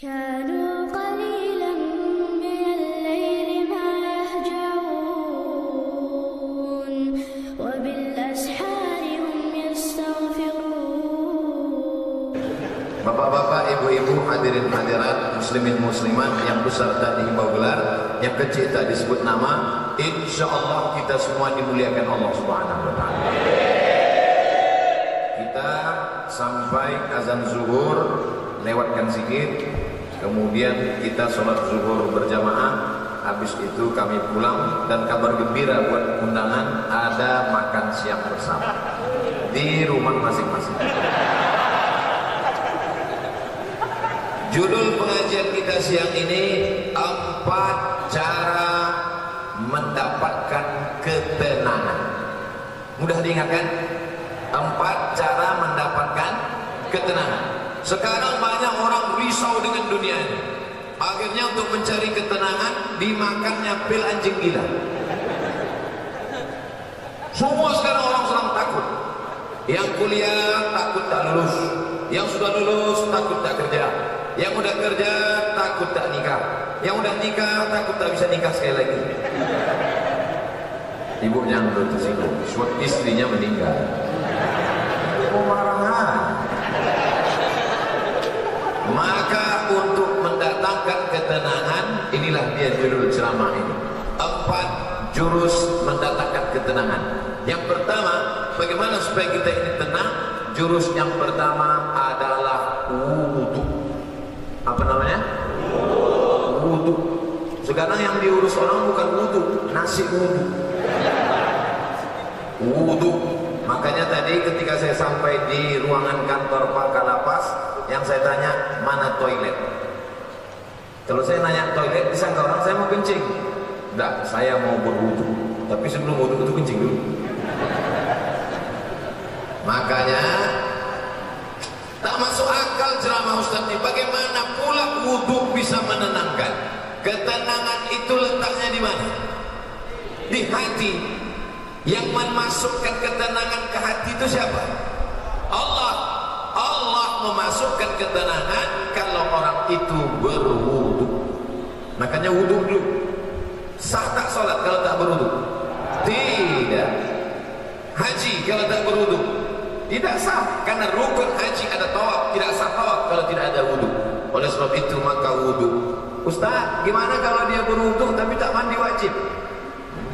كانوا قليلا من الليل ما يهجعون وبالأسحار هم يستغفرون. Bapak-bapak, ibu-ibu, hadirin hadirat, muslimin muslimat yang besar tak dihimbau gelar, yang kecil tak disebut nama, insya Allah kita semua dimuliakan Allah Subhanahu wa Ta'ala. Kita sampai azan zuhur, lewatkan sedikit, kemudian kita sholat zuhur berjamaah. Habis itu kami pulang, dan kabar gembira buat undangan, ada makan siang bersama di rumah masing-masing. Judul pengajian kita siang ini 4 cara mendapatkan ketenangan. Mudah diingatkan? 4 cara mendapatkan ketenangan. Sekarang banyak orang risau dengan dunia ini. Akhirnya untuk mencari ketenangan dimakannya pil anjing gila. Semua sekarang orang sedang takut. Yang kuliah takut tak lulus, yang sudah lulus takut tak kerja, yang udah kerja takut tak nikah, yang udah nikah takut tak bisa nikah sekali lagi. Ibunya yang tersinggung, suatu istrinya meninggal. Oh, marahan. Maka untuk mendatangkan ketenangan, inilah dia judul ceramah ini. 4 jurus mendatangkan ketenangan. Yang pertama, bagaimana supaya kita ini tenang? Jurus yang pertama adalah wudu. Apa namanya? Wudu. Sekarang yang diurus orang bukan wudu, nasi wudu. Wudu. Makanya tadi ketika saya sampai di ruangan kantor Pak Kalapas, yang saya tanya, mana toilet? Kalau saya nanya toilet, disangka orang saya mau kencing. Enggak, saya mau berwudu. Tapi sebelum wudu itu kencing dulu. Makanya tak masuk akal ceramah Ustaz ini. Bagaimana pula wudu bisa menenangkan? Ketenangan itu letaknya di mana? Di hati. Yang memasukkan ketenangan ke hati itu siapa? Allah. Allah memasukkan ketenangan kalau orang itu berwudu. Makanya wudu dulu. Sah tak sholat kalau tak berwudu? Tidak. Haji kalau tak berwudu? Tidak sah, karena rukun haji ada tawaf, tidak sah tawaf kalau tidak ada wudu. Oleh sebab itu maka wudu. Ustaz, gimana kalau dia berwudu tapi tak mandi wajib?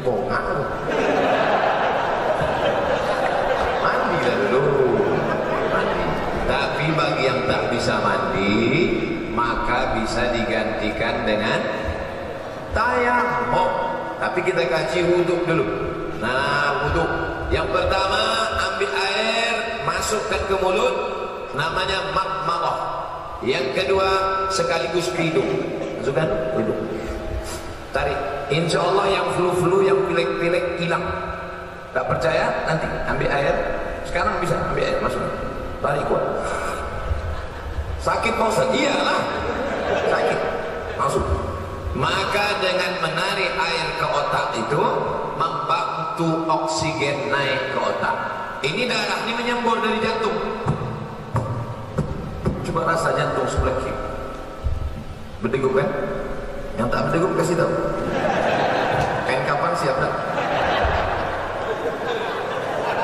Bohong. Mandi dulu. Mandi. Tapi bagi yang tak bisa mandi, maka bisa digantikan dengan tayamum. Tapi kita kaji wudu dulu. Nah, wudu. Yang pertama, ambil air, masukkan ke mulut, namanya madmadah. Yang kedua, sekaligus ke hidung. Masukkan hidung. Tarik. Insya Allah yang flu-flu, yang pilek-pilek hilang. Tak percaya? Nanti ambil air. Sekarang bisa ambil air, masukkan. Tarik kuat. Sakit Pak Ustaz? Iyalah. Sakit. Masuk. Maka dengan menarik air ke otak itu membantu oksigen naik ke otak. Ini darah ini menyembur dari jantung. Coba rasa jantung sebelah kiri. Berdegup kan? Yang tak berdegup kasih tahu. Kain kapan siap tak?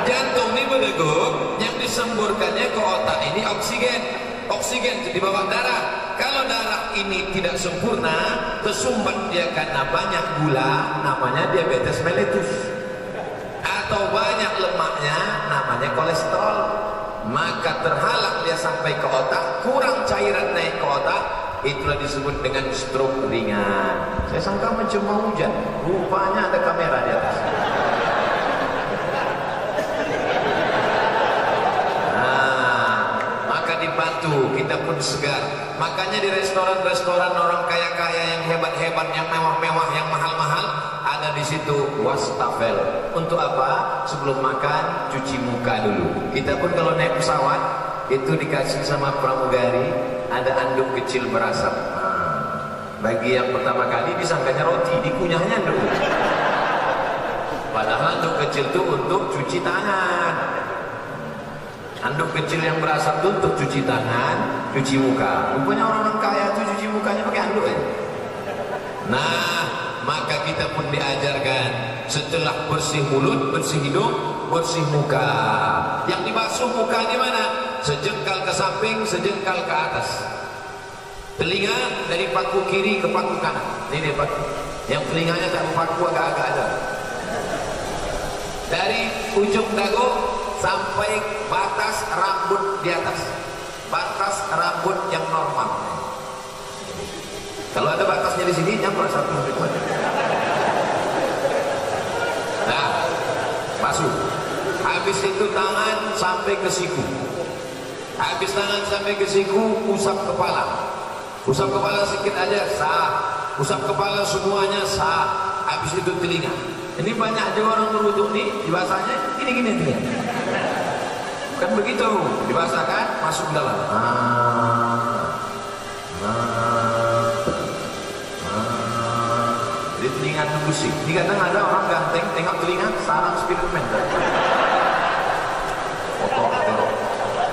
Jantung ini berdegup, yang disemburkannya ke otak ini oksigen. Oksigen di bawah darah. Kalau darah ini tidak sempurna, tersumbat dia karena banyak gula, namanya diabetes mellitus. Atau banyak lemaknya, namanya kolesterol. Maka terhalang dia sampai ke otak, kurang cairan naik ke otak, itulah disebut dengan stroke ringan. Saya sangka macam mau hujan, rupanya ada kamera di atas. Dibantu, kita pun segar. Makanya di restoran-restoran orang kaya-kaya yang hebat-hebat, yang mewah-mewah, yang mahal-mahal, ada di situ wastafel. Untuk apa? Sebelum makan cuci muka dulu. Kita pun kalau naik pesawat itu dikasih sama pramugari ada anduk kecil berasap. Bagi yang pertama kali disangkanya roti, dikunyahnya dulu. Padahal anduk kecil itu untuk cuci tangan. Anduk kecil yang berasap itu untuk cuci tangan, cuci muka. Rupanya orang-orang kaya itu cuci mukanya pakai handuk ya. Nah, maka kita pun diajarkan setelah bersih mulut, bersih hidung, bersih muka. Yang dibasuh muka di mana? Sejengkal ke samping, sejengkal ke atas. Telinga dari paku kiri ke paku kanan. Ini dia paku. Yang telinganya tak paku agak-agak ada. Dari ujung dagu sampai batas rambut di atas. Batas rambut yang normal. Kalau ada batasnya di sini, nyamper satu lebih. Nah, basuh. Habis itu tangan sampai ke siku. Habis tangan sampai ke siku, usap kepala. Usap kepala sedikit aja sah. Usap kepala semuanya sah. Habis itu telinga. Ini banyak juga orang berwuduk nih, dibasahnya gini-gini telinga. Bukan begitu, dibasahkan masuk dalam. Jadi telinga itu bersih. Ini kadang ada orang ganteng tengok telinga sarang Spiderman.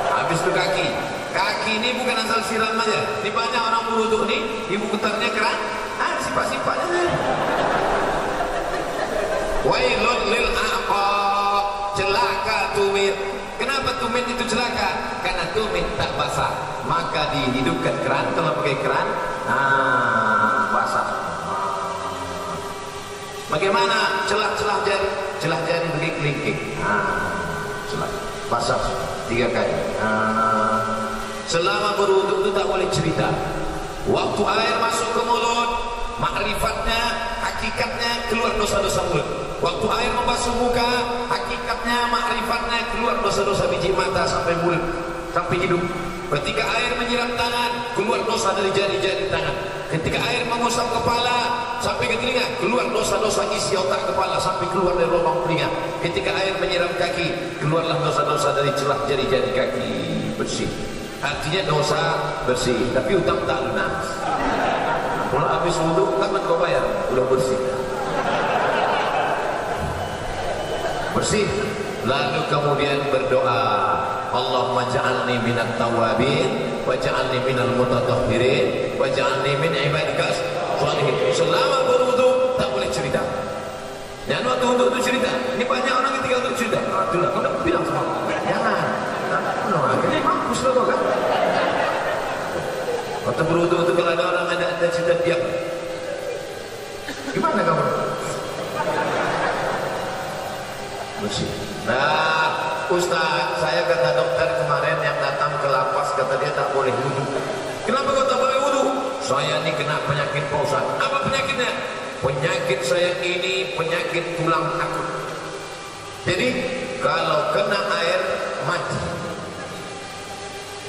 Habis itu kaki. Kaki ini bukan asal siram aja. Ini banyak orang berwuduk nih, ibu putarnya keran, sifat-sifatnya. Wailun lil aqab, celaka tumit. Kenapa tumit itu celaka? Karena tumit tak basah. Maka dihidupkan keran, kalau pakai keran, basah. Bagaimana celah-celah jari? Celah jari bagi kelingking. Celah, basah 3 kali. Selama berwuduk itu tak boleh cerita. Waktu air masuk ke mulut, makrifatnya, hakikatnya keluar dosa-dosa mulut. Waktu air membasuh muka, hakikatnya, makrifatnya keluar dosa-dosa biji mata sampai mulut, sampai hidung. Ketika air menyiram tangan, keluar dosa dari jari-jari tangan. Ketika air mengusap kepala sampai ke telinga, keluar dosa-dosa isi otak kepala sampai keluar dari lubang telinga. Ketika air menyiram kaki, keluarlah dosa-dosa dari celah jari-jari kaki, bersih. Artinya dosa bersih, tapi utang tak lunas. Kalau habis wudhu, kapan kau bayar? Udah bersih. Bersih. Lalu kemudian berdoa, Allahumma ja'alni minat tawabin, wa ja'alni minal mutatahhirin, wa ja'alni min ibadikas sholihin. Selama berwudhu tak boleh cerita. Jangan waktu wudhu itu cerita. Ini banyak orang ketika untuk cerita. Itulah, kau nak bilang sama aku. Jangan. Ini mampus lah kau kan. Waktu berwudhu itu kalau ada orang ada cerita diam. Gimana kamu? Bersih. Nah, Ustaz, saya kata dokter kemarin yang datang ke lapas, kata dia tak boleh wudhu. Kenapa kau tak boleh wudhu? Saya ini kena penyakit Pak Ustaz. Apa penyakitnya? Penyakit saya ini penyakit tulang akut. Jadi kalau kena air mati,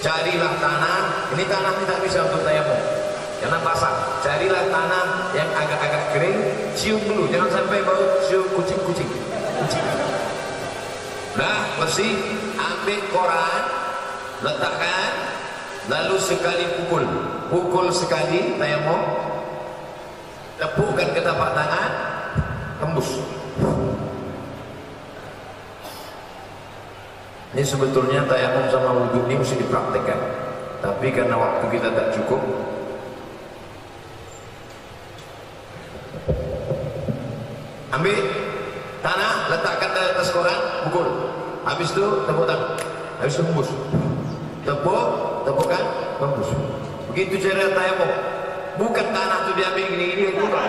carilah tanah. Ini tanah tidak bisa untuk tayamum karena basah. Carilah tanah yang agak-agak kering, cium dulu, jangan sampai bau cium kucing-kucing. Nah, bersih, ambil koran, letakkan, lalu sekali pukul sekali tayamum, tepukkan ke tapak tangan, tembus. Ini sebetulnya tayamum sama wudhu ini mesti dipraktekkan, tapi karena waktu kita tak cukup. Ambil tanah, letakkan di atas koran, pukul. Habis itu tepuk tangan. Habis itu hembus. Tepukkan, hembus. Begitu cara tayamum. Bukan tanah itu diambil gini-gini, bukan.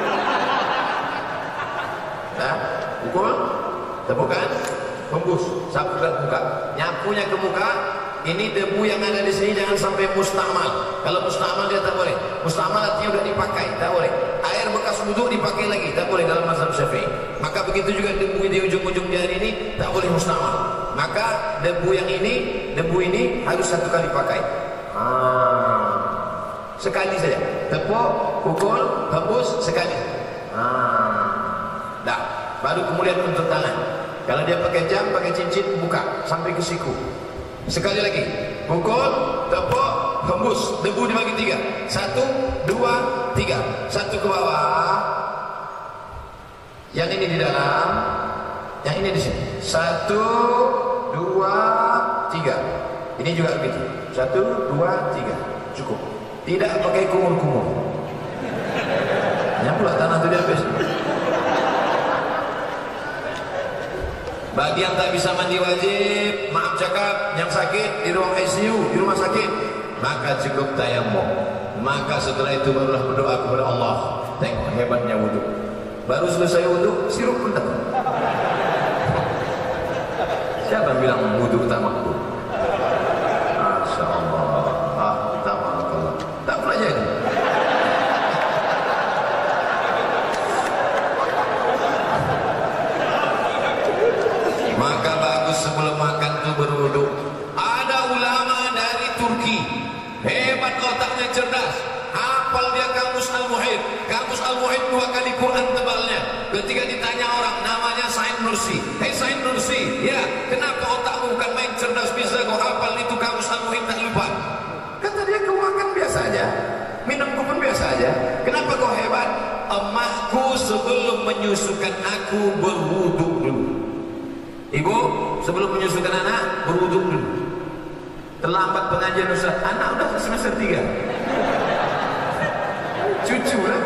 Nah, pukul, tepukkan, hembus, sapukan muka. Nyapunya ke muka. Ini debu yang ada di sini jangan sampai mustamal. Kalau mustamal dia tak boleh. Mustamal artinya sudah dipakai, tak boleh. Air bekas wudhu dipakai lagi, tak boleh dalam mazhab Syafi'i. Maka begitu juga debu di ujung-ujung jari ini tak boleh mustamal. Maka debu ini harus 1 kali pakai. Sekali saja. Tepuk, pukul, hembus sekali. Dah. Baru kemudian untuk tangan. Kalau dia pakai jam, pakai cincin, buka sampai ke siku. Sekali lagi, pukul, tepuk, hembus, debu dibagi 3. 1, 2, 3. 1 ke bawah. Yang ini di dalam, yang ini di sini. 1, 2, 3. Ini juga begitu. 1, 2, 3. Cukup. Tidak pakai kumur-kumur. Yang pula tanah itu dia habis. Bagi yang tak bisa mandi wajib, maaf cakap, yang sakit di ruang ICU, di rumah sakit, maka cukup tayamum. Maka setelah itu barulah berdoa kepada Allah. Tengok hebatnya wudhu. Baru selesai wudhu, sirup pun datang. Siapa yang bilang wudhu tak makbul? Masya Allah, tabarakallah. Tak pernah jadi. Maka bagus sebelum makan tu berwudhu. Ada ulama dari Turki, hebat otaknya, cerdas, hafal dia kamus Al-Muhit. Kamus Al-Muhit 2 kali Quran tebalnya. Ketika ditanya orang namanya Said Nursi, "Hei Said Nursi, ya kenapa otakmu bukan main cerdas, bisa kau hafal itu kamus Al-Muhit tak lupa?" Kata dia, "Kau makan biasa aja, minumku pun biasa aja. Kenapa kau hebat?" "Emahku sebelum menyusukan aku berwudhu dulu." Ibu sebelum menyusukan anak berwudhu dulu. Terlambat pengajian Ustaz, anak udah semester 3. Cucu lah.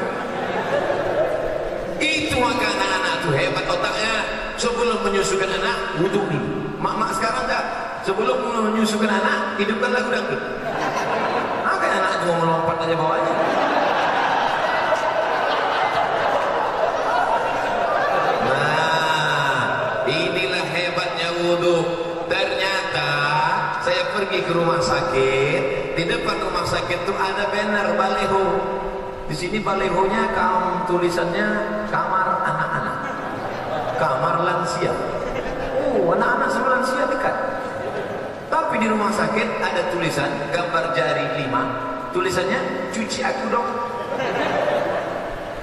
Itu maka anak-anak tuh hebat otaknya. Sebelum menyusukan anak wudhu dulu. Mak-mak sekarang tak. Sebelum menyusukan anak hidupkan lagu dangdut. Maka anak itu mau melompat aja bawahnya. Ternyata saya pergi ke rumah sakit, di depan rumah sakit itu ada banner baleho. Di sini balehonya tulisannya kamar anak-anak, kamar lansia. Oh, anak-anak sama lansia dekat. Tapi di rumah sakit ada tulisan gambar jari 5, tulisannya cuci aku dong.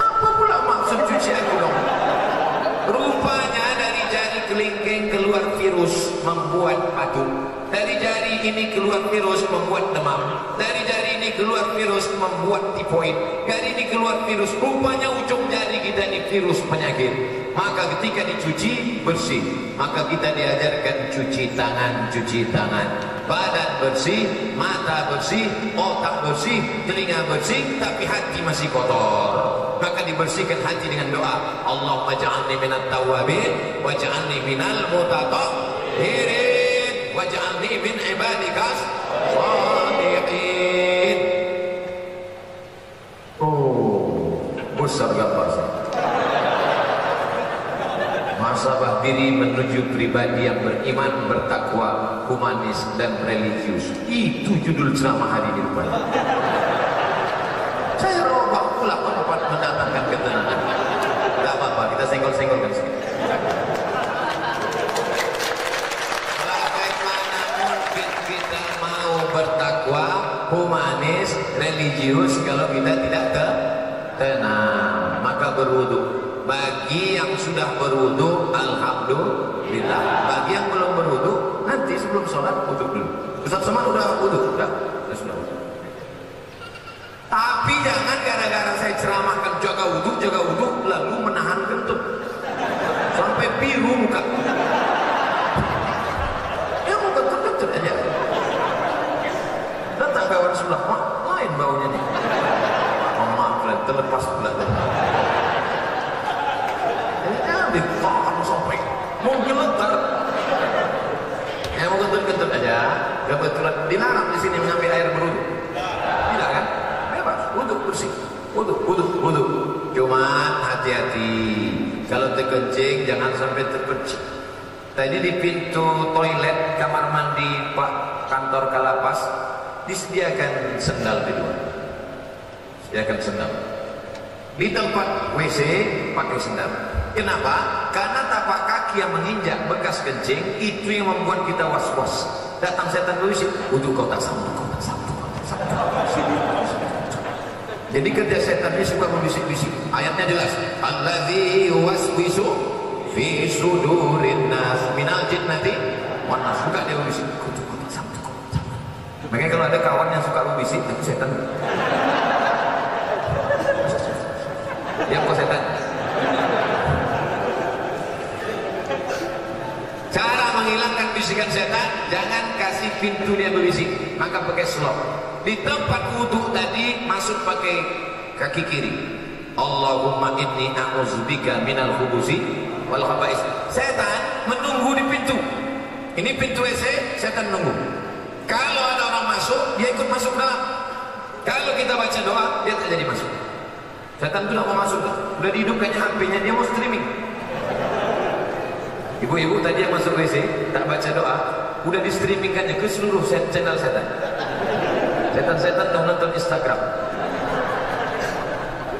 Apa pula maksud cuci aku dong? Rupanya dari jari kelingking keluar virus membuat batuk. Dari jari ini keluar virus membuat demam. Dari jari ini keluar virus membuat tifoid. Dari ini keluar virus. Rupanya ujung jari kita ini virus penyakit. Maka ketika dicuci bersih. Maka kita diajarkan cuci tangan, badan bersih, mata bersih, otak bersih, telinga bersih, tapi hati masih kotor. Maka dibersihkan hati dengan doa. Allahumma ja'alni minat tawabin waj'alni minal mutatahhirin waj'alni min ibadikas shalihin. Oh, besar gambar saya. Muhasabah diri menuju pribadi yang beriman, bertakwa, humanis dan religius. Itu judul ceramah hari ini rupanya. Saya robah pula dapat mendatangkan ketenangan. Tidak apa-apa, kita senggol-senggolkan sedikit. Bagaimana mungkin kita mau bertakwa, humanis, religius kalau kita tidak tenang? Maka berwudu. Bagi yang sudah berwudu, alhamdulillah. Bagi yang belum berwudu, nanti sebelum sholat wudu dulu. Ustaz Somad udah wudu? Sudah wudu. Tapi jangan gara-gara saya ceramahkan jaga wudu, lalu menahan kentut sampai biru muka. Ya mau kentut aja. Datang kawan sebelah, "Mak, lain baunya nih." Oh, maaf, terlepas pula. Ditahan sampai mau geletar. Mau kentut aja. Kebetulan dilarang di sini mengambil air berwudu. Tidak kan? Bebas, wudu bersih. Wudu. Cuma hati-hati. Kalau terkencing jangan sampai terpercik. Tadi di pintu toilet kamar mandi Pak kantor Kalapas disediakan sendal di luar. Sediakan sendal. Di tempat WC pakai sendal. Kenapa? Karena tapak kaki yang menginjak bekas kencing itu yang membuat kita was-was. Datang setan berbisik, wudu kau tak sambut. Jadi kerja setan ini suka membisik-bisik. Ayatnya jelas. Alladzi yuwaswisu fi sudurin nas minal jinnati wan nas. Suka dia membisik. Wudu kau tak sambut. Makanya kalau ada kawan yang suka membisik, itu setan. Dia kok setan. Cara menghilangkan bisikan setan, jangan kasih pintu dia berbisik, maka pakai slot. Di tempat wudhu tadi masuk pakai kaki kiri. Allahumma inni a'udzubika minal khubusi wal khaba'is. Setan menunggu di pintu. Ini pintu WC, setan nunggu. Kalau ada orang masuk, dia ikut masuk dalam. Kalau kita baca doa, dia tak jadi masuk. Setan itu tak mau masuk. Udah dihidupkannya HP-nya, dia mau streaming. Ibu-ibu tadi yang masuk WC, tak baca doa, udah di streamingkannya ke seluruh channel setan. Setan-setan dah nonton Instagram.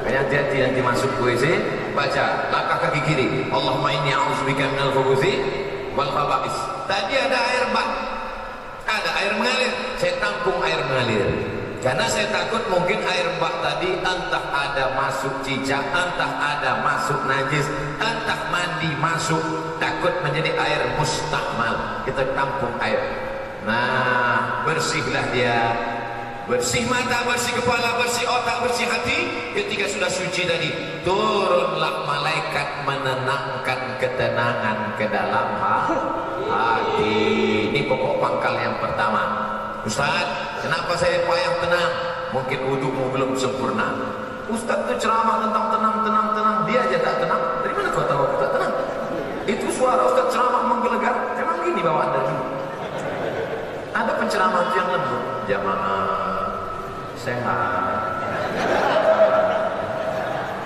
Hati-hati nanti masuk ke WC, baca langkah kaki kiri. Allahumma inni a'udzubika minal khubuthi wal khaba'is. Tadi ada air bak, ada air mengalir. Saya tampung air mengalir. Karena saya takut mungkin air bak tadi entah ada masuk cicak, entah ada masuk najis, entah mandi masuk, takut menjadi air mustakmal. Kita tampung air. Nah, bersihlah dia. Bersih mata, bersih kepala, bersih otak, bersih hati. Ketika sudah suci tadi, turunlah malaikat menenangkan ketenangan ke dalam hati. Ini pokok pangkal yang pertama. Ustaz, kenapa saya payah tenang? Mungkin wudumu belum sempurna. Ustaz itu ceramah tentang tenang. Dia aja tak tenang. Dari mana kau tahu aku tak tenang? Itu suara Ustaz ceramah menggelegar. Memang gini bawaan dari dulu. Ada penceramah yang lembut. Jamaah sehat.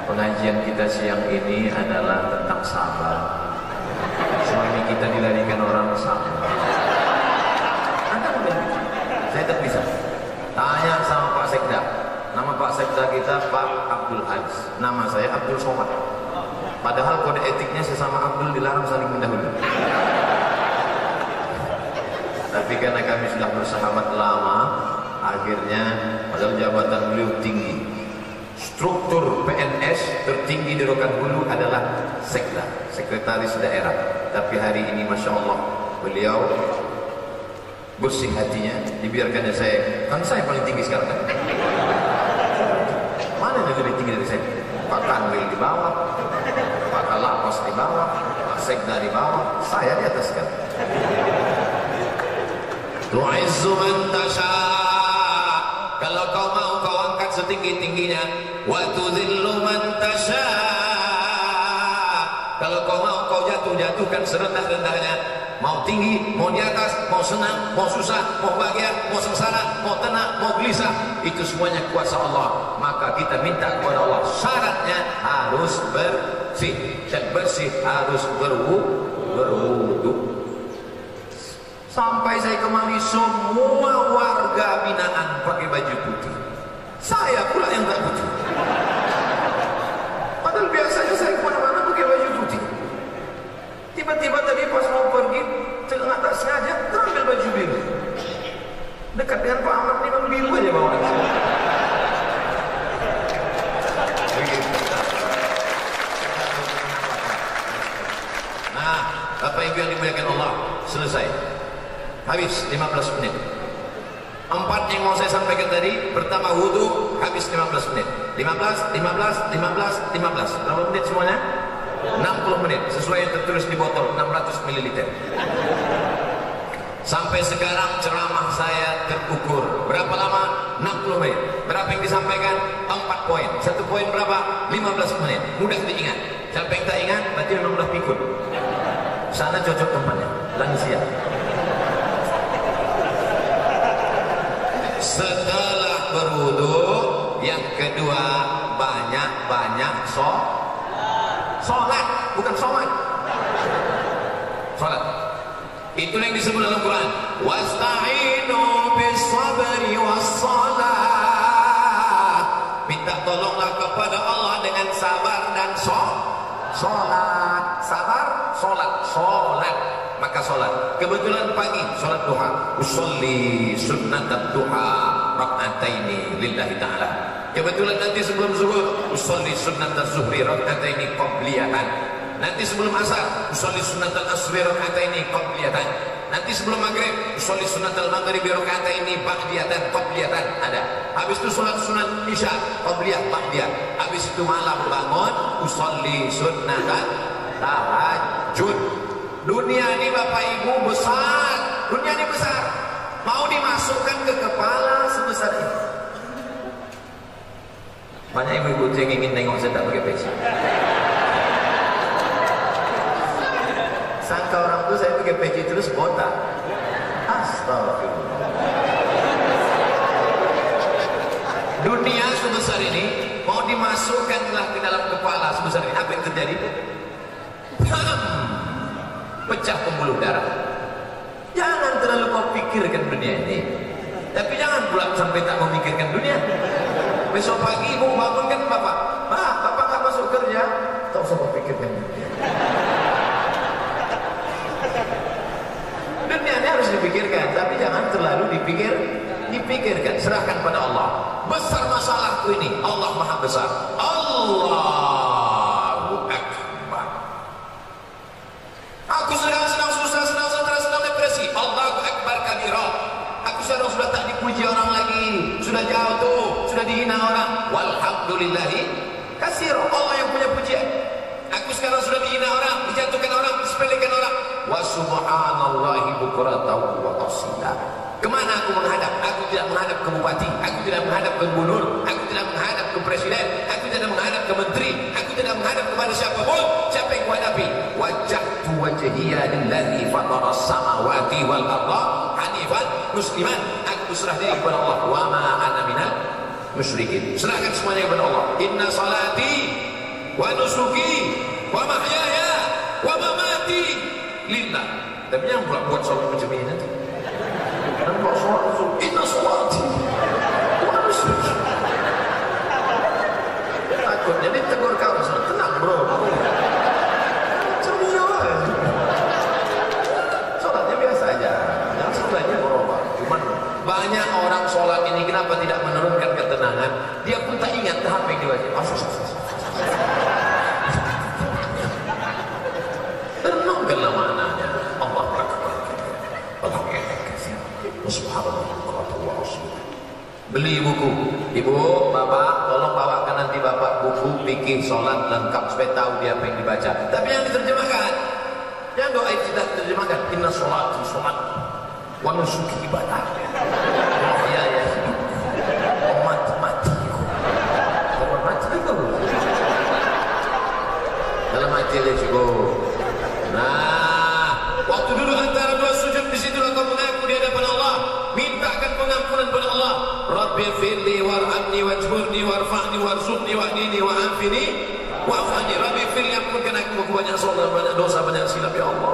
Pengajian kita siang ini adalah tentang sabar. Suami kita dilarikan orang sabar. Ada bukan? Saya tak bisa. Tanya sama Pak Sekda. Nama Pak Sekda kita Pak Abdul Aziz. Nama saya Abdul Somad. Padahal kode etiknya sesama Abdul dilarang saling mendahului. Tapi karena kami sudah bersahabat lama, akhirnya padahal jabatan beliau tinggi. Struktur PNS tertinggi di Rokan Hulu adalah Sekda, sekretaris daerah. Tapi hari ini Masya Allah beliau bersih hatinya, dibiarkannya saya. Kan saya paling tinggi sekarang kan? Mana yang lebih tinggi dari saya? Pak Kanwil di bawah, Pak Kalapos di bawah, Pak Sekda di bawah, saya di atas kan. Tu'izzu man tasha. Kalau kau mau kau angkat setinggi-tingginya. Wa tudhillu man tasha. Kalau kau mau kau jatuhkan serendah-rendahnya. Mau tinggi, mau di atas, mau senang, mau susah, mau bahagia, mau sengsara, mau tenang, mau gelisah, itu semuanya kuasa Allah. Maka kita minta kepada Allah, syaratnya harus bersih, dan bersih harus berwudu. Sampai saya kemari semua warga binaan pakai baju putih. Saya pula yang tak putih. Padahal biasanya saya kemana-mana pakai baju putih. Tiba-tiba tadi pas mau pergi, tak sengaja terambil baju biru. Dekat dengan Pak Ahmad memang biru aja bawaan. Nah, Bapak Ibu yang dimuliakan Allah, selesai. Habis 15 menit. 4 yang mau saya sampaikan tadi. Pertama wudu, habis 15 menit. 15. Berapa menit semuanya? 60 menit. Sesuai yang tertulis di botol, 600 ml. Sampai sekarang ceramah saya terukur. Berapa lama? 60 menit. Berapa yang disampaikan? 4 poin. 1 poin berapa? 15 menit. Mudah diingat. Siapa yang tak ingat, berarti memang mudah pikun. Sana cocok tempatnya. Lansia. Setelah berwudu, yang kedua banyak-banyak sholat, bukan sholat. Sholat. Itu yang disebut dalam Quran. Wasta'inu bis sabri was salat. Minta tolonglah kepada Allah dengan sabar dan sholat. Sabar, sholat. Maka sholat. Kebetulan pagi sholat duha. Usolli sunnatat duha rak'ataini lillahi ta'ala. Kebetulan nanti sebelum zuhur usolli sunnatat zuhri rak'ataini qabliyatan. Nanti sebelum asar usolli sunnatal asri rak'ataini qabliyatan. Nanti sebelum maghrib usolli sunnatal maghribi rak'ataini ba'diyatan qabliyatan. Ada. Habis itu sholat sunat isya qabliyah ba'diyah. Habis itu malam bangun usolli sunnatal tahajud. Dunia ini Bapak Ibu besar. Dunia ini besar. Mau dimasukkan ke kepala sebesar asar ini. Banyak ibu-ibu yang ingin tengok saya tak pakai peci. Sangka orang tu saya pakai peci terus botak. Astagfirullah. Dunia sebesar ini mau dimasukkanlah ke dalam kepala sebesar ini. Apa yang terjadi? Pecah pembuluh darah. Jangan terlalu kau pikirkan dunia ini, tapi jangan pula sampai tak memikirkan dunia. Besok pagi ibu bangunkan bapak, bapak tak masuk kerja, tak usah memikirkan dunia. Dunia ini harus dipikirkan, tapi jangan terlalu dipikirkan. Serahkan pada Allah. Besar masalahku ini, Allah Maha Besar. Allahu Akbar. Aku sedang susah, sedang stres, sedang depresi. Allahu Akbar kabira. Aku sekarang sudah tak dipuji orang lagi, sudah jauh tuh, sudah dihina orang. Walhamdulillahi katsira. Allah yang punya pujian. Aku sekarang sudah dihina orang, dijatuhkan orang, disepelekan orang. Wa subhanallahi bukratan wa asila. Kemana aku menghadap? Aku tidak menghadap ke bupati, aku tidak menghadap ke gubernur, aku tidak menghadap ke presiden, aku tidak menghadap ke menteri, aku tidak menghadap kepada siapapun. Siapa yang kuhadapi? Wajjahtu wajhiya lillazi fatara samawati wal arda hanifan musliman. Aku serah diri kepada Allah. Wa ma ana minal musyrikin. Serahkan semuanya kepada Allah. Inna salati wa nusuki wa mahyaya wa mamati lillah. Tapi yang buat solat macam ini nanti. Dan buat solat itu inna salati wa nusuki. Takut jadi tegur kawan. Tenang bro. Ceria lah. Solatnya biasa aja. Jangan solatnya berubah. Cuman banyak orang solat ini kenapa tidak menurunkan ketenangan? Dia pun tak ingat apa yang diwajib. Tenangkanlah maknanya. Allah Akbar. Allah kasih. Subhanallah. Beli buku. Ibu, bapak, tolong bawakan nanti bapak buku fikih solat lengkap supaya tahu dia apa yang dibaca. Tapi yang diterjemahkan, yang doa itu tidak diterjemahkan. Inna sholati sholat, wa nusuki ibadah. Ya ya. Mati. Dalam hati dia cukup. Nah, waktu duduk antara dua sujud di situ kau mengaku di hadapan Allah, mintakan pengampunan kepada Allah. Rabbi firli warhamni wajburni warfa'ni warzuqni wahdini wa'afini wa'afani. Rabbi firli, ampunkan aku banyak salah, banyak dosa, banyak silap ya Allah.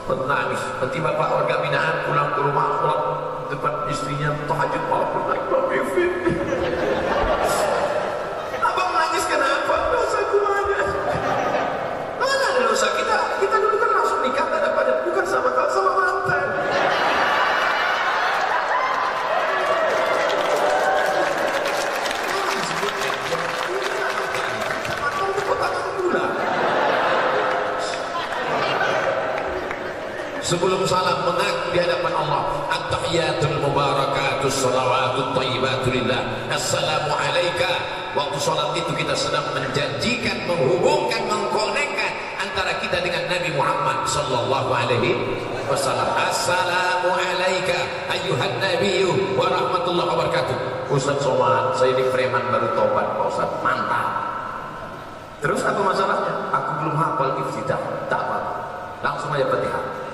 Menangis. Nanti bapak warga binaan pulang ke rumah, pulang depan istrinya tahajud malam pun naik. Rabbi firli. Abang nangis kenapa? Dosaku banyak. Mana ada dosa kita? Kita dulu kan langsung nikah tak dapat, bukan sama mantan. Sebelum salam mengaku di hadapan Allah, at-tahiyatul mubarakatus salawatut thayyibatul lillah. Assalamu alayka. Waktu salat itu kita sedang menjanjikan, menghubungkan, mengkonekkan antara kita dengan Nabi Muhammad sallallahu alaihi wasallam. Assalamu alayka ayyuhan nabiyyu wa rahmatullahi wa barakatuh. Ustaz Somad, saya ini preman baru tobat Pak Ustaz. Mantap. Terus apa masalahnya? Aku belum hafal iftidah. Tak apa. Langsung aja Fatihah.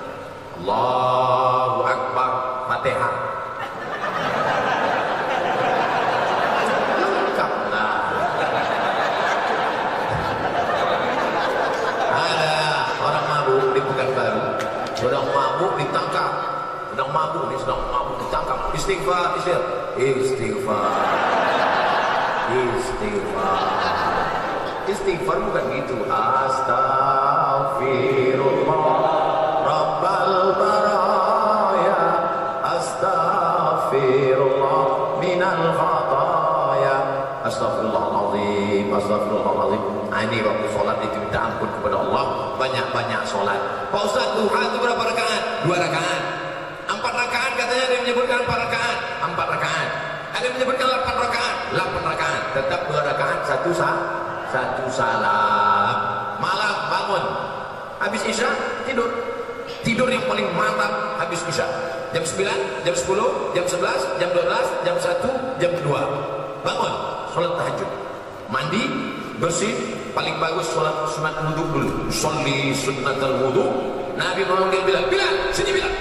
Allahu Akbar, Fatihah. Lengkaplah. Ada orang mabuk di Pekanbaru, sedang mabuk ditangkap, sedang mabuk ditangkap. Istighfar. Istighfar bukan gitu. Astaghfirullah Rabbal baraya, astaghfirullah minal khataya, astaghfirullahaladzim. Ini waktu sholat itu minta ampun kepada Allah, banyak-banyak sholat. Pak Ustaz, duha itu berapa rakaat? 2 rakaat. 4 rakaat katanya, ada yang menyebutkan 4 rakaat. 4 rakaat. Ada yang menyebutkan 8 rakaat. 8 rakaat. Tetap 2 rakaat, satu salam. Malam bangun, habis isya tidur. tidur yang paling mantap habis isya. Jam 9, jam 10, jam 11, jam 12, jam 1, jam 2. Bangun, sholat tahajud. Mandi, bersih, paling bagus sholat sunat wudhu dulu. Sholli sunnatal wudhu. Nabi memanggil Bilal, Bilal, sini Bilal.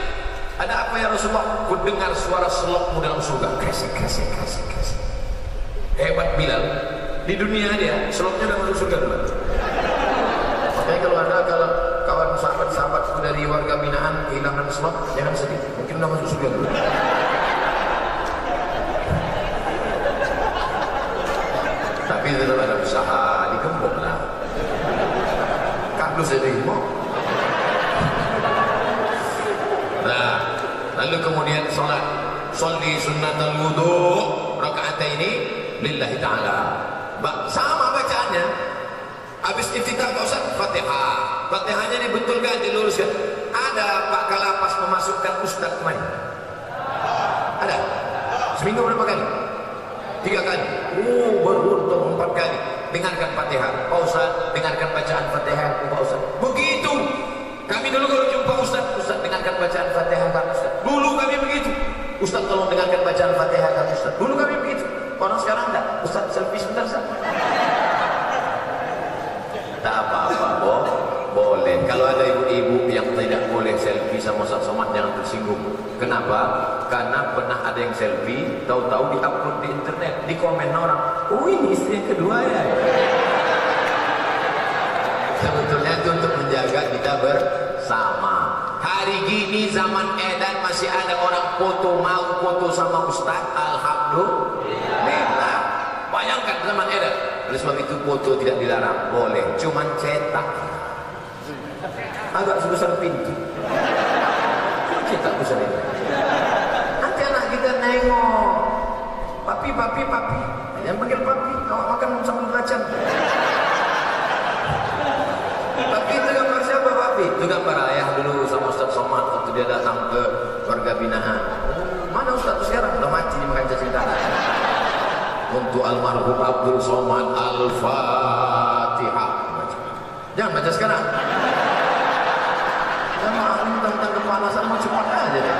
Ada apa ya Rasulullah? Ku dengar suara selokmu dalam surga. Kresek, kresek, kresek, kresek. Hebat Bilal. Di dunia dia, seloknya udah masuk surga dulu. Makanya kalau kawan sahabat-sahabat dari warga binaan kehilangan selok, jangan sedih. Mungkin udah masuk surga dulu. Tapi tetap ada usaha, digembok lah. Kardus jadi mau. Nah, lalu kemudian sholat. Sholli sunnatal wudhu. Rakaat ini lillahi ta'ala. Sama bacaannya. Habis iftitah Pak Ustaz, Fatihah. Fatihahnya dibetulkan, diluruskan. Ada Pak Kalapas memasukkan Ustaz kemari? Ada? Seminggu berapa kali? 3 kali. Beruntung 4 kali. Dengarkan Fatihah. Pak Ustaz, dengarkan bacaan Fatihah. Pak Ustaz. Begitu. Kami dulu kalau jumpa Ustaz, Ustaz dengarkan bacaan Fatihah Pak Ustaz. Dulu kami begitu. Ustaz tolong dengarkan bacaan Fatihah Pak Ustaz. Dulu kami begitu. Orang sekarang enggak. Ustaz selfie sebentar Ustaz. Tak apa-apa, boleh. Kalau ada ibu-ibu yang tidak boleh selfie sama Ustaz Somad, jangan tersinggung. Kenapa? Karena pernah ada yang selfie, tahu-tahu di-upload di internet, di komen orang, oh ini istri yang kedua ya. Sebetulnya itu untuk menjaga kita bersama. Hari gini zaman edan masih ada orang mau foto sama Ustaz. Alhamdulillah. Bayangkan zaman edan. Oleh sebab itu foto tidak dilarang, boleh, cuman cetak agak sebesar pintu. Cetak besar itu. Nanti anak kita nengok, papi, yang panggil papi, awak makan sambil belacan. Papi itu gambar siapa papi? Itu gambar ayah dulu sama Ustaz Somad waktu dia datang ke warga binaan. Mana Ustaz sekarang? Udah mati dimakan cacing tanah. Untuk almarhum Abdul Somad Al-Fatihah. Jangan baca sekarang. Jangan tentang kepanasan mau cepat aja deh.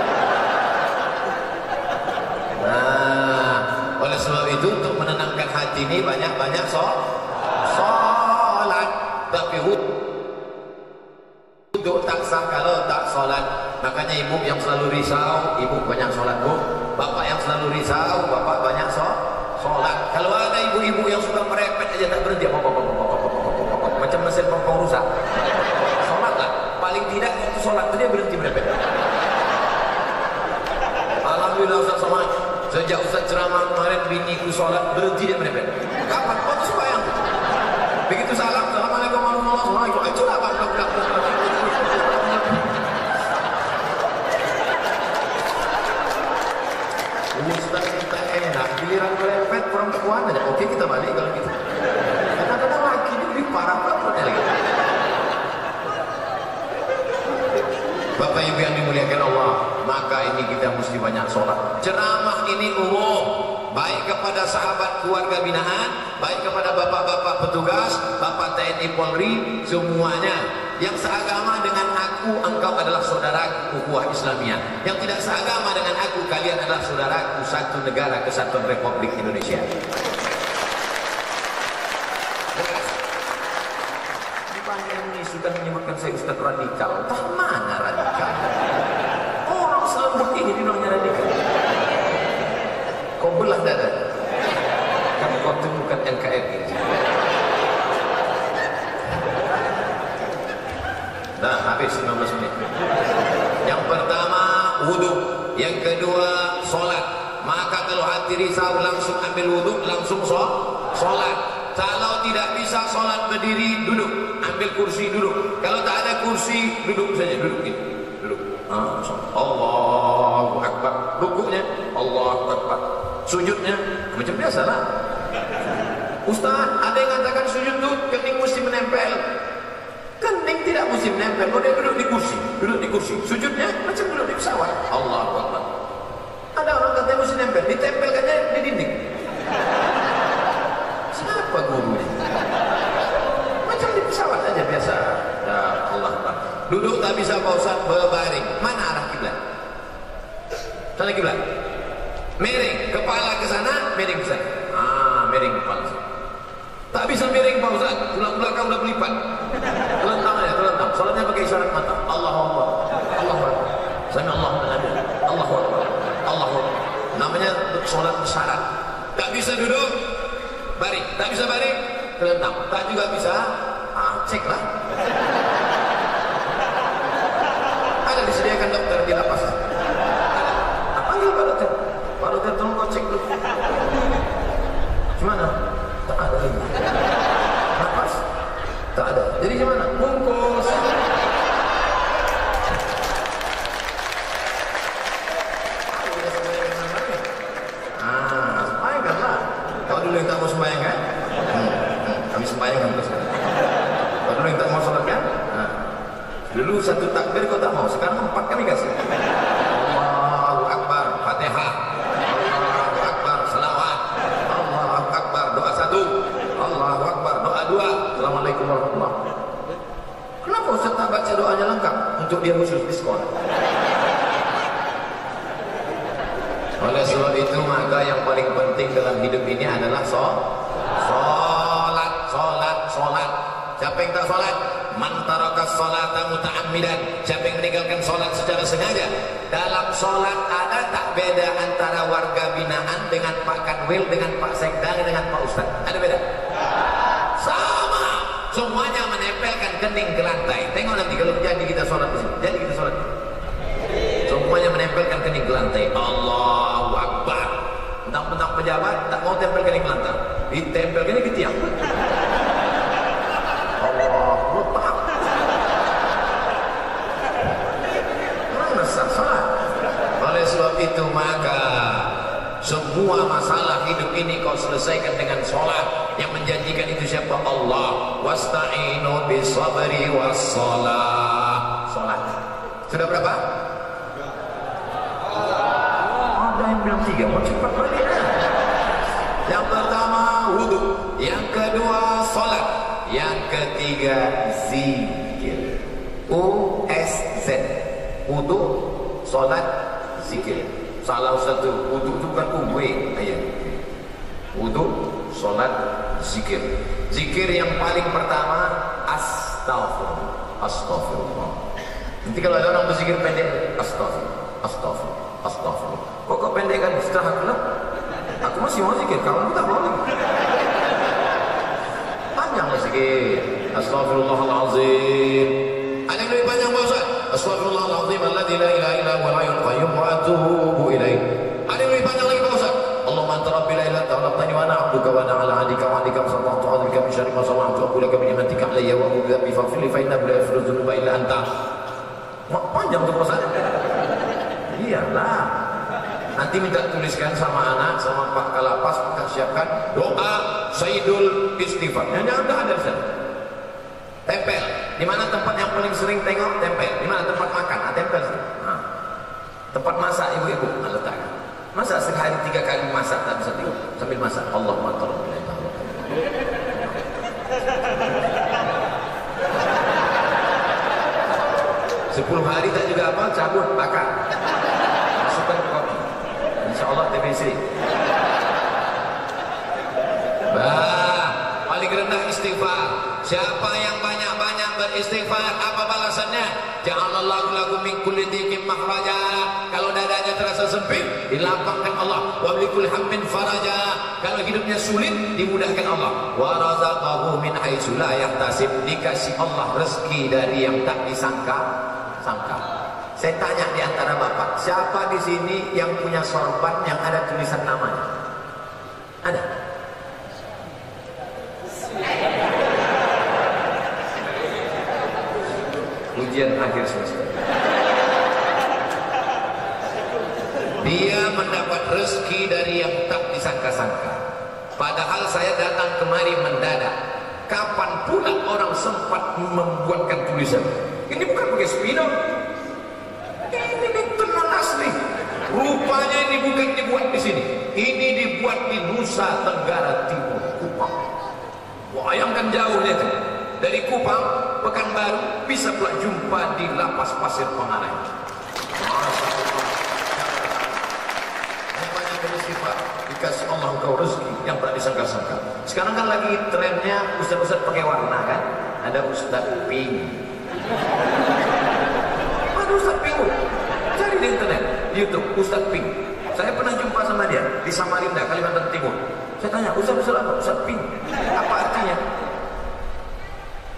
Nah, oleh sebab itu untuk menenangkan hati ini banyak-banyak sholat. Tapi untuk tak sah kalau tak sholat. Makanya ibu yang selalu risau, ibu banyak sholat bu. Bapak yang selalu risau, bapak banyak sholat. Kalau ada ibu-ibu yang suka merepet aja tak berhenti, macam mesin pompong rusak. Sholat lah, paling tidak waktu sholat itu dia berhenti merepet. Alhamdulillah Ustaz Somad, sejak Ustaz ceramah kemarin biniku sholat berhenti dia merepet. Kapan? Waktu sembahyang. Begitu salam, assalamualaikum warahmatullahi wabarakatuh. Itulah bang. Ustaz kita enak, giliran merepet perempuan aja. Oke kita balik kalau gitu. Kadang-kadang laki ini lebih parah banget lagi. Bapak Ibu yang dimuliakan Allah, maka ini kita mesti banyak sholat. Ceramah ini umum, baik kepada sahabat keluarga binaan, baik kepada bapak-bapak petugas, bapak TNI Polri, semuanya. Yang seagama dengan aku, engkau adalah saudaraku, ukhuwah Islamiyah. Yang tidak seagama dengan aku, kalian adalah saudaraku, satu negara kesatuan Republik Indonesia. Banyak ini sudah menyebutkan saya Ustaz radikal. Entah mana radikal? Orang selembut ini dinamanya radikal. Kau belah dada. Kan kau temukan NKRI. Nah, habis 15 menit. Yang pertama wudhu, yang kedua sholat. Maka kalau hati risau langsung ambil wudhu, langsung sholat. Kalau tidak bisa sholat berdiri, duduk, ambil kursi duduk. Kalau tak ada kursi, duduk saja, duduk gitu, duduk. Allahu Akbar. Rukuknya Allahu Akbar. Sujudnya macam biasa lah. Ustaz, ada yang mengatakan sujud tu kening mesti menempel. Kening tidak mesti menempel. Kalau dia duduk di kursi, sujudnya macam duduk di pesawat. Allahu Akbar. Ada orang katanya mesti nempel, ditempelkannya di dinding. Siapa gurunya? Macam di pesawat aja biasa. Ya Allah Akbar. Duduk tak bisa Pak Ustaz, berbaring. Mana arah kiblat? Sana kiblat. Miring, kepala ke sana, miring ke sana. Miring kepala. Tak bisa miring Pak Ustaz, tulang belakang udah berlipat. Telentang aja, telentang. Soalnya pakai isyarat mata. Allahu Akbar. Allahu Akbar. Sami Allahu liman. Allahu Akbar. Allahu Akbar. Namanya sholat syarat. Tak bisa duduk, baring. Tak bisa baring, telentang. Tak juga bisa, ceklah. Ada disediakan dokter di lapas. Ada. Panggil Pak Dokter. Pak Dokter tolong kau cek dulu. Gimana? Tak ada lagi. Napas? Tak ada. Jadi gimana? Bungkus. Sembahyangkanlah. Kau dulu yang tak mau sembahyang kan? Kami sembahyangkan terus. Kau dulu yang tak mau sholat kan? Dulu satu takbir kau tak mau, sekarang 4 kami kasih. Allahu Akbar, Fatihah. Allahu Akbar, selawat. Allahu Akbar, doa 1. Allahu Akbar, doa 2. Assalamualaikum warahmatullahi wabarakatuh. Kenapa Ustaz tak baca doanya lengkap? Untuk dia khusus diskon. Oleh sebab itu maka yang paling penting dalam hidup ini adalah sholat. Siapa yang tak sholat? Man taraka sholata muta'ammidan. Siapa yang meninggalkan sholat secara sengaja? Dalam sholat ada tak beda antara warga binaan dengan Pak Kanwil, dengan Pak Sekda, dengan Pak Ustaz? Ada beda? Sama. Semuanya menempelkan kening ke lantai. Tengok nanti kalau jadi kita sholat di sini. Jadi kita sholat. Semuanya menempelkan kening ke lantai. Allahu Akbar. Tentang pejabat tak mau tempel kening ke lantai. Ditempel kening ke tiang. Allah letak. Mana salah? Oleh sebab itu maka semua masalah hidup ini kau selesaikan dengan sholat. Yang menjanjikan itu siapa? Allah. Wasta'inu bisabri wassalah. Sholat. Sudah berapa? Ada yang bilang 3. Mau cepat balik. Yang pertama wudhu. Yang kedua sholat. Yang ketiga zikir. USZ. Wudhu, sholat, zikir. Salah satu. Wudhu itu bukan UW. Wudhu, sholat, zikir. Zikir yang paling pertama astaghfirullah. Astaghfirullah. Nanti kalau ada orang berzikir pendek, astaghfirullah, astaghfirullah, astaghfirullah. Kok pendek kan? Istirahatlah. Aku masih mau zikir, kamu tak boleh. Panjang zikir. Astaghfirullahalazim. Ada yang lebih panjang Pak Ustaz? Astaghfirullahalazim alladzi la ilaha illa huwal hayyul qayyum wa atubu ilaih. Ada yang lebih panjang lagi Pak Ustaz? Allahumma anta rabbi la ilaha illa anta khalaqtani wa ana 'abduka wa ana 'ala 'ahdika wa 'ahdika wa sallallahu alaihi min syarri ma sana'tu aqulu laka bi ni'matika 'alayya wa a'udzu bika faghfir li fa innahu la yaghfiru dzunuba illa anta. Panjang tuh Pak Ustaz. Iyalah. Nanti minta tuliskan sama anak, sama Pak Kalapas, kita siapkan doa Sayyidul Istighfar. Yang ada di sana. Tempel. Di mana tempat yang paling sering tengok? Tempel. Di mana tempat makan? Tempel. Tempat masak ibu-ibu, letakkan. Masa sehari 3 kali masak tak bisa tengok sambil masak. Allahumma tolong. 10 hari tak juga apa? Cabut, bakar. Masukkan ke kopi. InsyaAllah TBC. Paling rendah istighfar. Siapa yang banyak-banyak beristighfar, apa balasannya? Ja'alallahu lahu min kulli dhiqin makhraja. Kalau dadanya terasa sempit, dilapangkan Allah. Wa bikulli hammin faraja. Kalau hidupnya sulit, dimudahkan Allah. Wa razaqahu min haitsu la yahtasib. Dikasih Allah rezeki dari yang tak disangka. Saya tanya di antara bapak, siapa di sini yang punya sorban yang ada tulisan namanya? Ada? Ujian akhir semester. Dia mendapat rezeki dari yang tak disangka-sangka. Padahal saya datang kemari mendadak. Kapan pula orang sempat membuatkan tulisan? Ini bukan pakai spidol. Ini tenang asli. Rupanya ini bukan dibuat di sini. Ini dibuat di Nusa Tenggara Timur, Kupang. Bayangkan jauhnya itu. dari Kupang, Pekanbaru, bisa pula jumpa di Lapas Pasir Penganai. Banyak bersifat dikasih Allah kau rezeki yang tak disangka-sangka. Sekarang kan lagi trennya ustaz-ustaz pakai warna kan? Ada Ustaz Pink. Ada Ustaz Pink. Cari di internet, di YouTube, Ustaz Pink. Saya pernah jumpa sama dia di Samarinda, Kalimantan Timur. Saya tanya, Ustaz apa? Ustaz Pink. Apa artinya?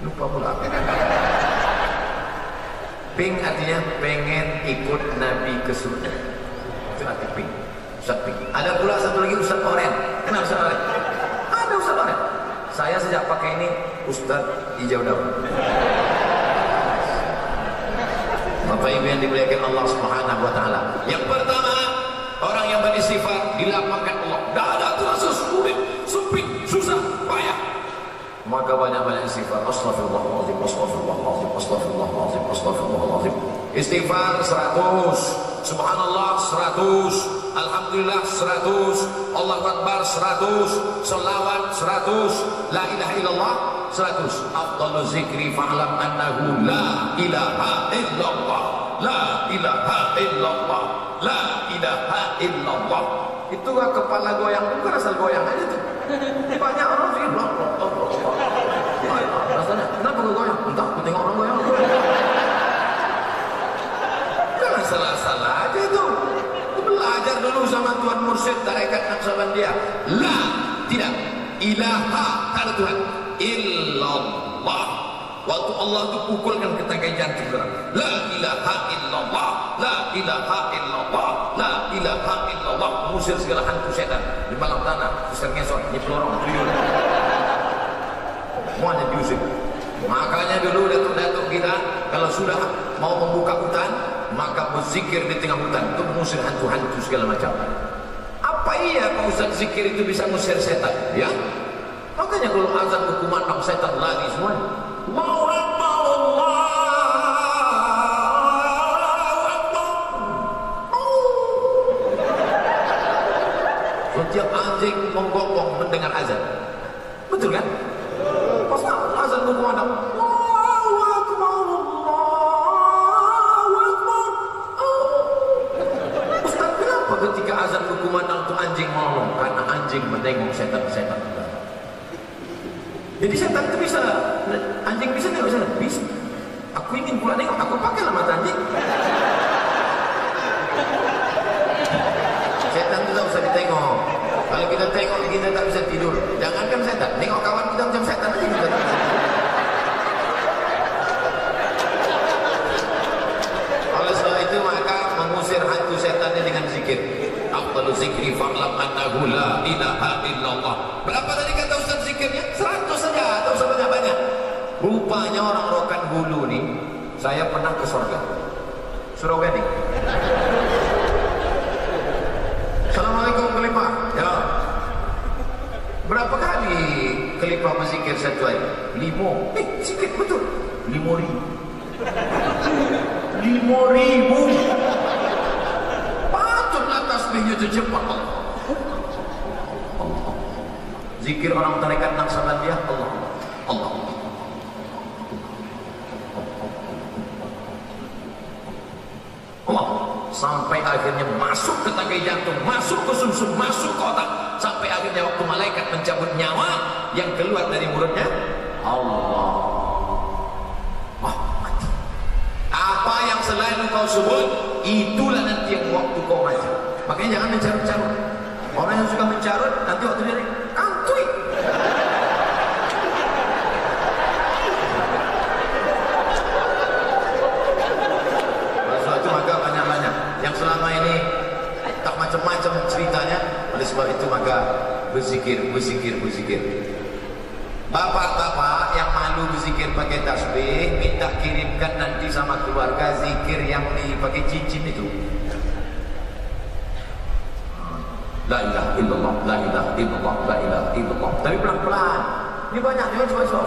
Lupa pula. Pink artinya pengen ikut Nabi ke surga. Itu arti Pink. Ustaz Pink. Ada pula satu lagi Ustaz Oren. Kenal Ustaz Oren? Ada Ustaz Oren. Saya sejak pakai ini Ustaz hijau daun. Bapak Ibu yang dimuliakan Allah Subhanahu wa taala. Yang pertama, orang yang beristifar dilapangkan Allah. Tidak ada terasa sulit, sempit, susah, payah. Maka banyak-banyak istighfar. Astaghfirullahaladzim, astaghfirullahaladzim, astaghfirullahaladzim, astaghfirullahaladzim. Istighfar 100, subhanallah 100, alhamdulillah 100, Allahu Akbar 100, selawat 100, la ilaha illallah 100. Afdalu zikri fa'lam annahu la ilaha illallah, la ilaha illallah, la ilaha illallah. Itu kepala goyang, bukan asal goyang aja tuh. Banyak orang sih rasanya, kenapa gue goyang? Entah, gue tengok orang goyang. Jangan salah-salah aja itu. Belajar dulu sama Tuhan Mursyid tarekat Naqsabandiyah. La, tidak, ilaha, tak ada Tuhan, illallah. Waktu Allah itu pukulkan ke tangkai jantung orang. La ilaha illallah, la ilaha illallah, la ilaha illallah. Musir segala hantu setan di malam tanah, besar ngesot, nyepelorong, tuyul. Semuanya diusir. Makanya dulu datuk-datuk kita kalau sudah mau membuka hutan, maka berzikir di tengah hutan untuk mengusir hantu-hantu segala macam. Apa iya Pak Ustaz zikir itu bisa mengusir setan? Ya. Makanya kalau azan berkumandang setan lari semua. Allahu Akbar, Allahu Akbar. Setiap anjing menggonggong mendengar azan. Betul kan? Pas azan berkumandang, Allahu Akbar, Allahu Akbar. Ustaz, kenapa ketika azan berkumandang itu anjing ngomong? Karena anjing menengok setan-setan. Jadi setan itu bisa, anjing bisa nengok setan? Bisa. Aku ingin pula nengok, aku pakailah mata anjing. Setan itu tak usah ditengok. Kalau kita tengok, kita tak bisa tidur. Jangankan setan, nengok kawan kita macam setan aja kita. Oleh sebab itu maka mengusir hantu setannya dengan zikir. Afdalu zikri fa'lam annahu la ilaha illallah. Berapa tadi kata Ustaz zikirnya? 100 saja, tak usah banyak-banyak. Rupanya orang Rokan Hulu nih, saya pernah ke surga. Surau wedding. Assalamualaikum kelipah. Ya. Berapa kali kelipah berzikir satu hari? 5. Sikit betul. 5.000. 5.000. Patutlah tasbihnya itu cepat. Zikir orang tarekat Naqsabandiyah, Allah, Allah. Allah. Sampai akhirnya masuk ke tangkai jantung, masuk ke sumsum, masuk ke otak, sampai akhirnya waktu malaikat mencabut nyawa yang keluar dari mulutnya, Allah. Wah, mati. Apa yang selain kau sebut, itulah nanti yang waktu kau mati. Makanya jangan mencarut-carut. Orang yang suka mencarut, nanti waktu dia kantui. Sesuatu maka banyak-banyak. Yang selama ini tak macam-macam ceritanya. Oleh sebab itu maka berzikir, berzikir, berzikir. Bapak-bapak yang malu berzikir pakai tasbih, minta kirimkan nanti sama keluarga zikir yang dipakai cincin itu. La ilaha illallah, la ilaha illallah, la ilaha illallah. Tapi pelan-pelan. Ini banyak juga coba 100.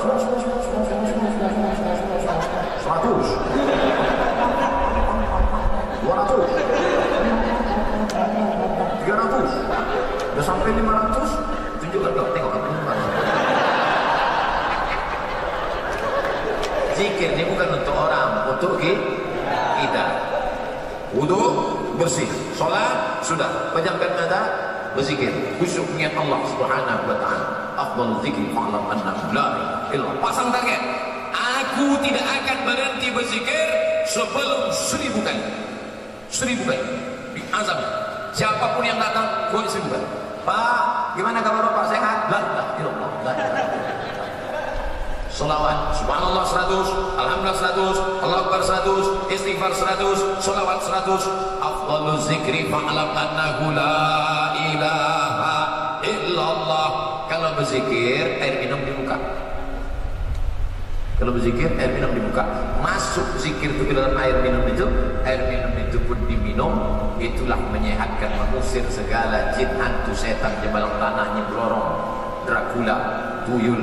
200. 300. Udah sampai 500. Tunjukkan dong, tengok apa ini. Zikir ini bukan untuk orang, untuk kita. Wudu bersih, sholat sudah, pejamkan mata, berzikir, khusyuk niat Allah Subhanahu wa taala. Afdal zikri fa'lam annahu la ilaha illallah. Pasang target. Aku tidak akan berhenti berzikir sebelum 1000 kali. 1000 kali. Azam. Siapapun yang datang, gua 1000 kali. Pak, gimana kabar Bapak, sehat? La ilaha illallah. La ilaha illallah. Salawat, subhanallah 100, alhamdulillah 100, Allah Akbar 100, istighfar 100, salawat 100. Afdalul zikri fa'lam annahu la ilaha illallah. Kalau berzikir, air minum dibuka. Kalau berzikir, air minum dibuka. Masuk zikir itu ke dalam air minum itu pun diminum. Itulah menyehatkan, mengusir segala jin, hantu, setan, jebalang tanah, nyemblorong, Dracula, tuyul,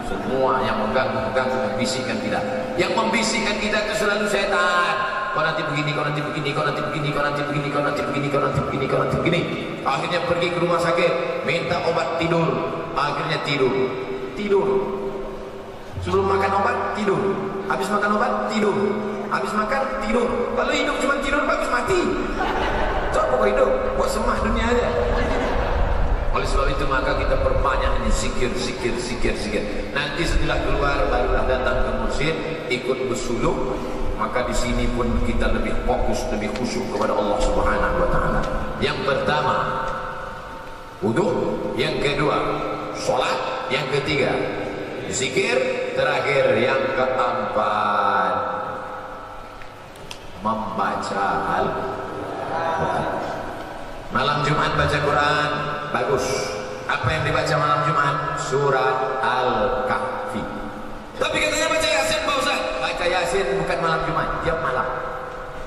semua yang mengganggu, membisikkan kita. Yang membisikkan kita itu selalu setan. Kau nanti begini, kau nanti begini, kau nanti begini, kau nanti begini, kau nanti begini, kau nanti begini, kau nanti begini. Akhirnya pergi ke rumah sakit, minta obat tidur. Akhirnya tidur. Sebelum makan obat, tidur. Habis makan obat, tidur. Habis makan, tidur. Kalau hidup cuma tidur, bagus mati. Coba kau hidup, buat semah dunia aja. Oleh sebab itu maka kita perbanyak ini zikir. Nanti setelah keluar barulah datang ke masjid, ikut bersuluk. Maka di sini pun kita lebih fokus, lebih khusyuk kepada Allah Subhanahu wa taala. Yang pertama, wudu. Yang kedua, sholat. Yang ketiga, zikir. Terakhir yang keempat, membaca Al-Quran. Malam Jumat baca Quran, bagus. Apa yang dibaca malam Jumat? Surat Al-Kahfi. Tapi katanya baca Yasin, Pak Ustaz. Baca Yasin bukan malam Jumat, tiap malam.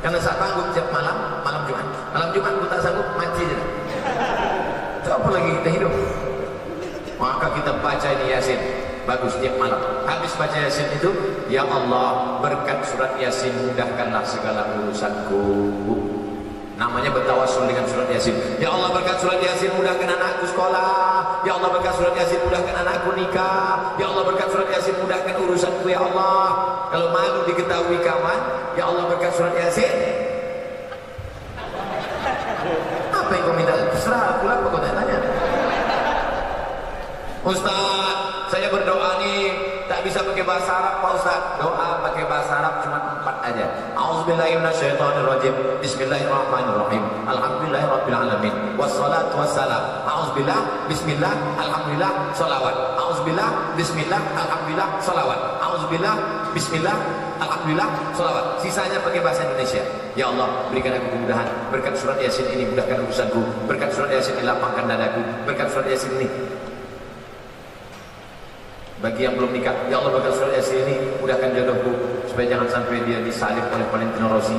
Karena saya tanggung tiap malam, malam Jumat. Malam Jumat aku tak sanggup, mati je. Apa lagi kita hidup? Maka kita baca ini Yasin, bagus tiap malam. Habis baca Yasin itu, ya Allah, berkat surat Yasin mudahkanlah segala urusanku. Namanya bertawassul dengan surat Yasin. Ya Allah, berkat surat Yasin mudahkan anakku sekolah. Ya Allah, berkat surat Yasin mudahkan anakku nikah. Ya Allah, berkat surat Yasin mudahkan urusanku ya Allah. Kalau malu diketahui kawan, ya Allah, berkat surat Yasin. Apa yang kau minta? Terserah aku lah, kau tanya. Ustaz, saya berdoa nih tak bisa pakai bahasa Arab Pak Ustaz. Doa pakai bahasa Arab cuma 4 aja. A'udzubillahi minasyaitonirrajim. Bismillahirrahmanirrahim. Alhamdulillahirabbil alamin. Wassalatu wassalam. A'udzubillah, bismillah, alhamdulillah, shalawat. A'udzubillah, bismillah, alhamdulillah, shalawat. A'udzubillah, bismillah, alhamdulillah, shalawat. Sisanya pakai bahasa Indonesia. Ya Allah, berikan aku kemudahan. Berkat surat Yasin ini mudahkan urusanku. Berkat surat Yasin ini lapangkan dadaku. Berkat surat Yasin ini. Bagi yang belum nikah, ya Allah, berkat surat Yasin ini mudahkan jodohku supaya jangan sampai dia disalib oleh Valentino Rossi.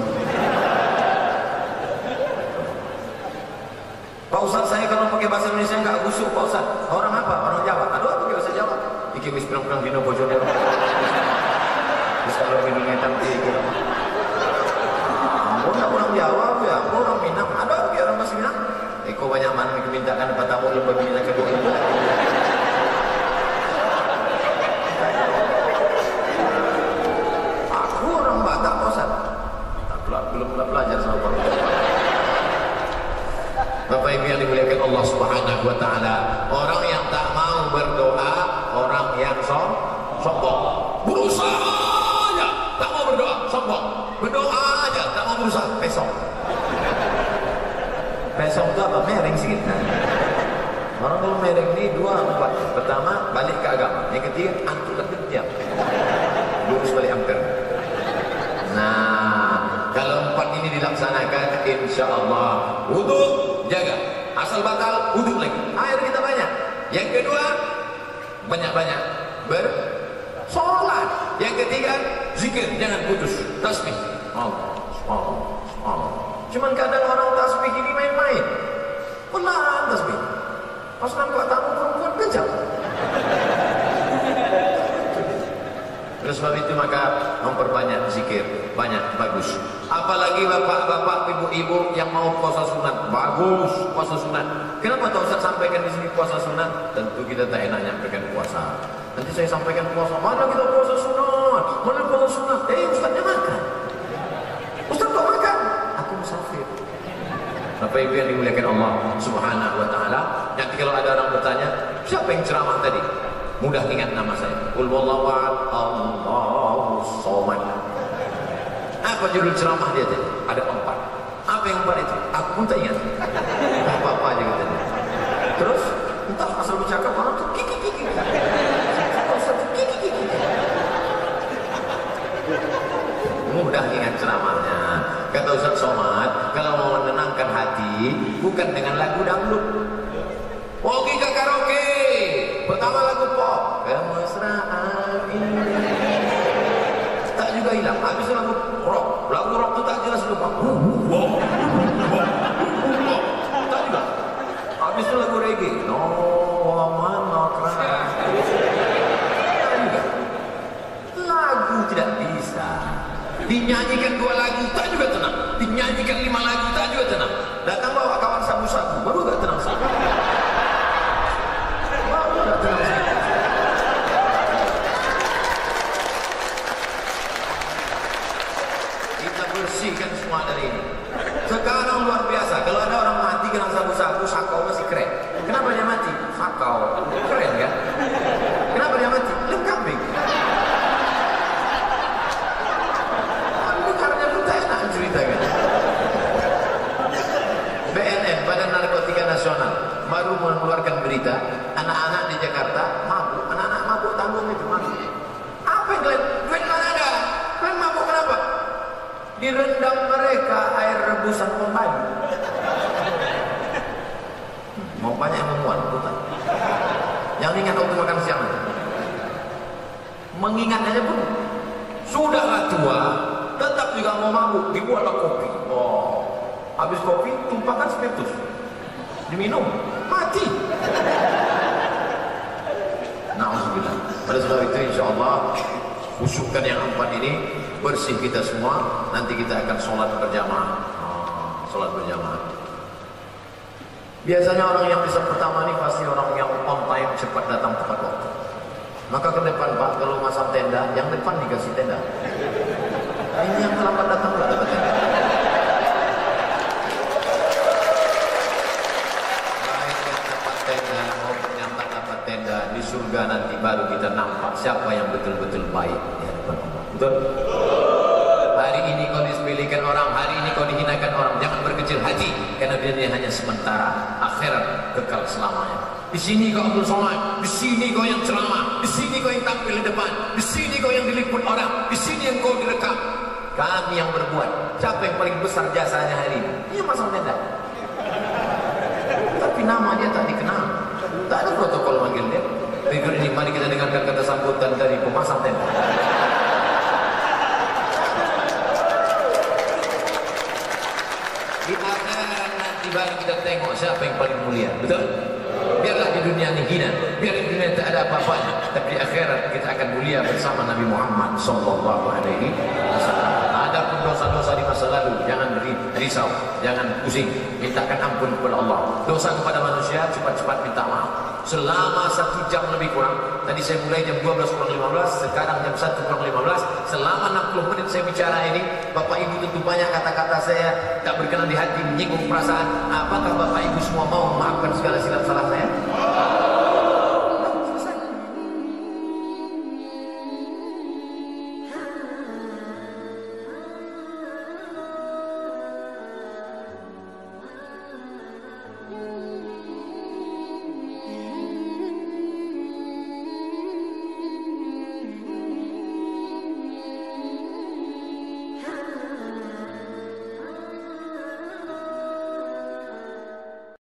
Pak Ustaz, saya kalau pakai bahasa Indonesia enggak khusyuk Pak Ustaz. Orang apa? Orang Jawa. Aduh, pakai bahasa Jawa. Iki wis pirang-pirang dino bojone. Wis kalau minum ngetam iki. Orang Jawa ya, orang Minang. Aduh, orang bahasa Minang. Eko banyak mana mintakan dapat tamu lembah Minang kedua. Belum belajar sama Bapak. Bapak Ibu yang dimuliakan Allah Subhanahu wa taala, orang yang tak mau berdoa, orang yang sombong. Berusaha aja tak mau berdoa, sombong. Berdoa aja tak mau berusaha, pesong. Pesong itu apa? Mereng sikit. Orang kalau mereng ini 2 4. Pertama, balik ke agama. Yang ketiga, antukan ketiak. Lurus balik hampir. Nah, kalau 4 ini dilaksanakan, insya Allah wudu jaga, asal batal wudu lagi, air kita banyak. Yang kedua, banyak-banyak bersolat. Yang ketiga, zikir, jangan putus, tasbih. Cuman kadang orang tasbih ini main-main, pelan tasbih. Pas nampak tamu perempuan kejam. Oleh sebab itu maka memperbanyak zikir, banyak, bagus. Apalagi bapak-bapak, ibu-ibu yang mau puasa sunat, bagus puasa sunat. Kenapa tak usah sampaikan di sini puasa sunat? Tentu kita tak enak nyampaikan puasa. Nanti saya sampaikan puasa, mana kita puasa sunat, mana sunat. Ustaznya makan. Ustaz kok makan? Aku musafir. Bapak Ibu yang dimuliakan Allah Subhanahu wa taala, nanti kalau ada orang bertanya, siapa yang ceramah tadi? Mudah ingat nama saya. Qul wallahu ahad, Allahus somad. Apa judul ceramah dia tadi? Ada 4. Apa yang 4 itu? Aku pun tak ingat. Apa-apa aja gitu. Terus entah asal bercakap orang tuh kiki. Mudah ingat ceramahnya. Kata Ustaz Somad, kalau mau menenangkan hati bukan dengan lagu dangdut. Pergi ke karaoke. Pertama lagu pop, kemesraan ini. Tak juga hilang. Habis lagu rock. Lagu rock itu tak jelas lupa. Tak juga. Habis itu lagu reggae. No woman no cry. Tak juga. Lagu tidak bisa. Dinyanyikan 2 lagu tak juga tenang. Dinyanyikan 5 lagu tak juga tenang. Datang bawa kawan sabu-sabu baru gak tenang sabu. Baru gak tenang sabu. Kita bersihkan semua dari ini. Sekarang luar biasa. Kalau ada orang mati kena sabu-sabu, sakau masih keren. Kenapa dia mati? Sakau. Keren kan? Kenapa dia mati? Kambing. Ceritakan. BNN, Badan Narkotika Nasional, baru mengeluarkan berita anak-anak di Jakarta mabuk. Anak-anak mabuk tanggung itu mabuk. Apa yang kalian? Duit mana ada? Kalian mabuk kenapa? Direndam mereka air rebusan pembantu. Mau banyak yang memuat, bukan? Yang ingat waktu makan siang aja. Mengingat aja pun sudahlah tua. Tetap juga mau mabuk, dibuatlah kopi. Oh, habis kopi tumpahkan spiritus, diminum, mati. Nauzubillah. Pada sebab itu insya Allah khusyukkan yang 4 ini, bersih kita semua. Nanti kita akan sholat berjamaah. Sholat berjamaah. Biasanya orang yang bisa pertama ini pasti orang yang on time, cepat datang tepat waktu. Maka ke depan Pak, kalau masang tenda, yang depan dikasih tenda. Ini yang terlambat datang nggak dapat tenda. Baik yang dapat tenda maupun yang tak dapat tenda, di surga nanti baru kita nampak siapa yang betul-betul baik di hadapan Allah. Betul? Hari ini kau disepelekan orang, hari ini kau dihinakan orang, jangan berkecil hati, karena dia hanya sementara. Akhirat kekal selamanya. Di sini kau Abdul Somad, di sini kau yang ceramah, di sini kau yang tampil di depan, di sini kau yang diliput orang, di sini yang kau direkam. Kami yang berbuat. Siapa yang paling besar jasanya hari ini? Dia masang tenda. Tapi nama dia tak dikenal. Tak ada protokol manggil dia. Berikut ini mari kita dengarkan kata sambutan dari pemasang tenda. Di akhirat nanti baru kita tengok siapa yang paling mulia. Betul? Biarlah di dunia ini hina, biar di dunia tak ada apa-apanya, tapi di akhirat kita akan mulia bersama Nabi Muhammad sallallahu alaihi wasallam. Adapun dosa-dosa di masa lalu jangan risau, jangan pusing, mintakan ampun kepada Allah. Dosa kepada manusia cepat-cepat minta maaf. Selama 1 jam lebih kurang, tadi saya mulai jam 12:15, sekarang jam 1:15, selama 60 menit saya bicara ini, Bapak Ibu tentu banyak kata-kata saya tak berkenan di hati, menyinggung perasaan. Apakah Bapak Ibu semua mau memaafkan segala silap salah saya?